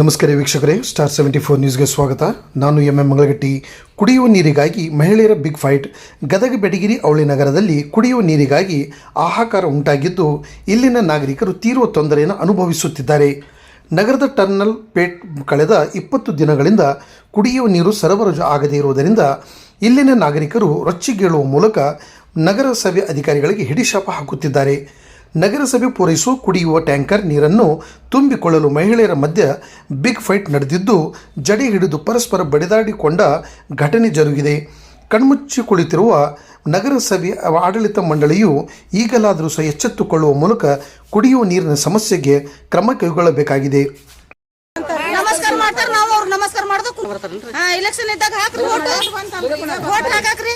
ನಮಸ್ಕಾರ ವೀಕ್ಷಕರೇ, ಸ್ಟಾರ್ 74 ನ್ಯೂಸ್ಗೆ ಸ್ವಾಗತ. ನಾನು ಎಂ ಮಂಗಳಗಟ್ಟಿ. ಕುಡಿಯುವ ನೀರಿಗಾಗಿ ಮಹಿಳೆಯರ ಬಿಗ್ ಫೈಟ್. ಗದಗ ಬೆಡಗಿರಿ ಅವಳಿ ನಗರದಲ್ಲಿ ಕುಡಿಯುವ ನೀರಿಗಾಗಿ ಹಾಹಾಕಾರ ಉಂಟಾಗಿದ್ದು, ಇಲ್ಲಿನ ನಾಗರಿಕರು ತೀವ್ರ ತೊಂದರೆಯನ್ನು ಅನುಭವಿಸುತ್ತಿದ್ದಾರೆ. ನಗರದ ಟರ್ನಲ್ ಪೇಟ್ ಕಳೆದ 20 ದಿನಗಳಿಂದ ಕುಡಿಯುವ ನೀರು ಸರಬರಾಜು ಆಗದೇ ಇರುವುದರಿಂದ ಇಲ್ಲಿನ ನಾಗರಿಕರು ರೊಚ್ಚಿಗೇಳುವ ಮೂಲಕ ನಗರಸಭೆ ಅಧಿಕಾರಿಗಳಿಗೆ ಹಿಡಿಶಾಪ ಹಾಕುತ್ತಿದ್ದಾರೆ. ನಗರಸಭೆ ಪೂರೈಸುವ ಕುಡಿಯುವ ಟ್ಯಾಂಕರ್ ನೀರನ್ನು ತುಂಬಿಕೊಳ್ಳಲು ಮಹಿಳೆಯರ ಮಧ್ಯೆ ಬಿಗ್ ಫೈಟ್ ನಡೆದಿದ್ದು, ಜಡಿ ಹಿಡಿದು ಪರಸ್ಪರ ಬಡಿದಾಡಿಕೊಂಡ ಘಟನೆ ಜರುಗಿದೆ. ಕಣ್ಮುಚ್ಚಿ ಕುಳಿತಿರುವ ನಗರಸಭೆ ಆಡಳಿತ ಮಂಡಳಿಯು ಈಗಲಾದರೂ ಸಹ ಎಚ್ಚೆತ್ತುಕೊಳ್ಳುವ ಮೂಲಕ ಕುಡಿಯುವ ನೀರಿನ ಸಮಸ್ಯೆಗೆ ಕ್ರಮ ಕೈಗೊಳ್ಳಬೇಕಾಗಿದೆ. ನಮಸ್ಕಾರ ಮಾಡ್ತಾರ, ನಾವು ಅವ್ರು ನಮಸ್ಕಾರ ಮಾಡೋದು. ಎಲೆಕ್ಷನ್ ಇದ್ದಾಗ ಹಾಕ್ರಿ, ವೋಟ್ ಹಾಕಾಕ್ರಿ.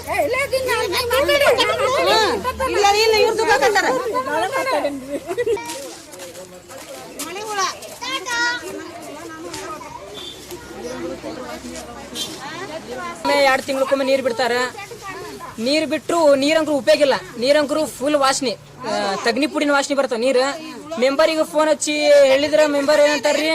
ಇಲ್ಲ ಇವ್ರು ದುಡ್ಡಾಕತ್ತಾರ. ಎರಡು ತಿಂಗಳಕ್ಕೊಮ್ಮೆ ನೀರು ಬಿಡ್ತಾರ. ನೀರು ಬಿಟ್ಟರು ನೀರಂಕರು ಉಪಯೋಗ ಇಲ್ಲ. ನೀರಂಕರು ಫುಲ್ ವಾಸನೆ, ತಗ್ನಿ ಪುಡಿನ ವಾಸನೆ ಬರ್ತಾವ ನೀರು. ಮೆಂಬರಿಗೆ ಫೋನ್ ಹಚ್ಚಿ ಹೇಳಿದ್ರ ಮೆಂಬರ್ ಏನಂತಾರ್ರಿ,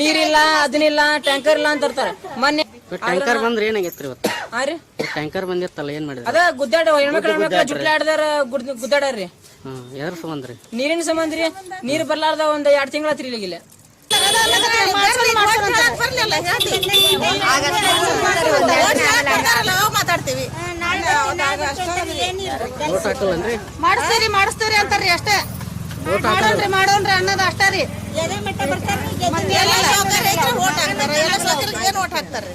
ನೀರಿಲ್ಲ, ಅದನ್ನಿಲ್ಲ, ಟ್ಯಾಂಕರ್ ಇಲ್ಲ ಅಂತ ಇರ್ತಾರ. ಮೊನ್ನೆ ಟ್ಯಾಂಕರ್ ಬಂದ್ರೆ ಏನಾಗೈತ್ರಿ ಇವತ್ತು? ಹಾ ರೀ, ಟ್ಯಾಂಕರ್ ಬಂದಿರ್ತಲ್ಲ, ಏನ್ ಮಾಡಿದ್ರಿ? ಅದ ಗುದ್ದಾಡ ಹೆಣ್ಮಕ್ಳು ಜುಟ್ಲಾಡ್ದಾರ ಗುದ್ದಾಡ್ರಿ. ಎದ್ರ ಸಂಬಂಧ ರೀ? ನೀರಿನ ಸಂಬಂಧ ರೀ. ನೀರು ಬರ್ಲಾರ್ದ ಒಂದ್ 2 ತಿಂಗಳ ತಿರ್ಲಿಗಿಲ್ಲ. ಮಾತಾಡ್ತೀವಿ, ಮಾಡಿಸ್ತೀರಿ ಅಂತಾರ್ರಿ. ಅಷ್ಟೇ ಮಾಡೋನ್ರಿ ಅನ್ನೋದು ಅಷ್ಟೇ ರೀ. ಓಟ್ ಹಾಕ್ತಾರ್ರಿ.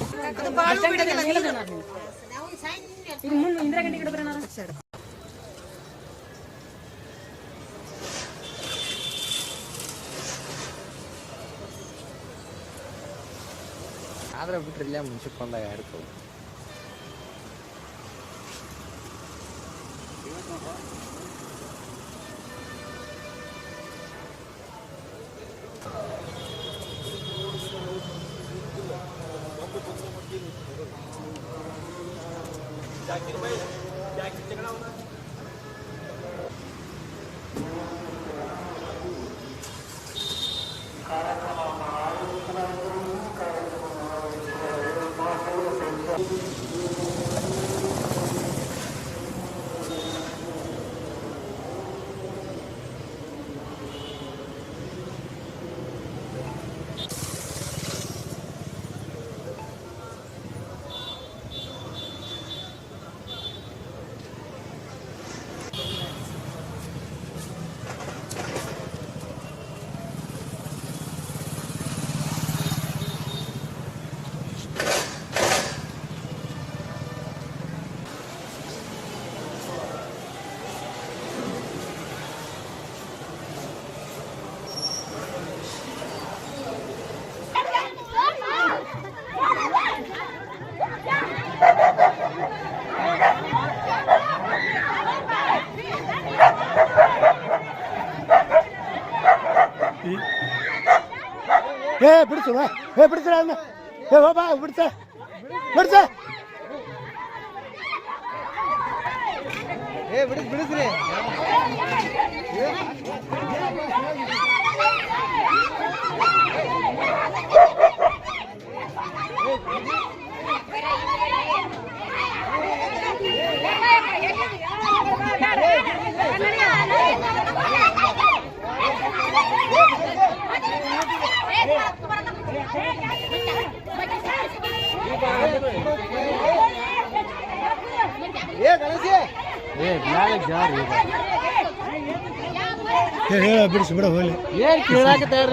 ಆದ್ರೆ ಬಿಟ್ರಿ ಇಲ್ಲ ಮುನ್ಸಿಪಲ್ದಾಗ ಆಡ್ತು. ಬಿಡಿಸು ಬಿಡಿಸ್ರ ಬಾ ಬಿಡ್ಸ ಬಿಡಿಸ್ರಿ. ಬಿಡಿಸಿ ಬಿಡ ಹೋಗ್ಲಿ. ಏನ್ ಕೇಳಾಕ ತಯಾರ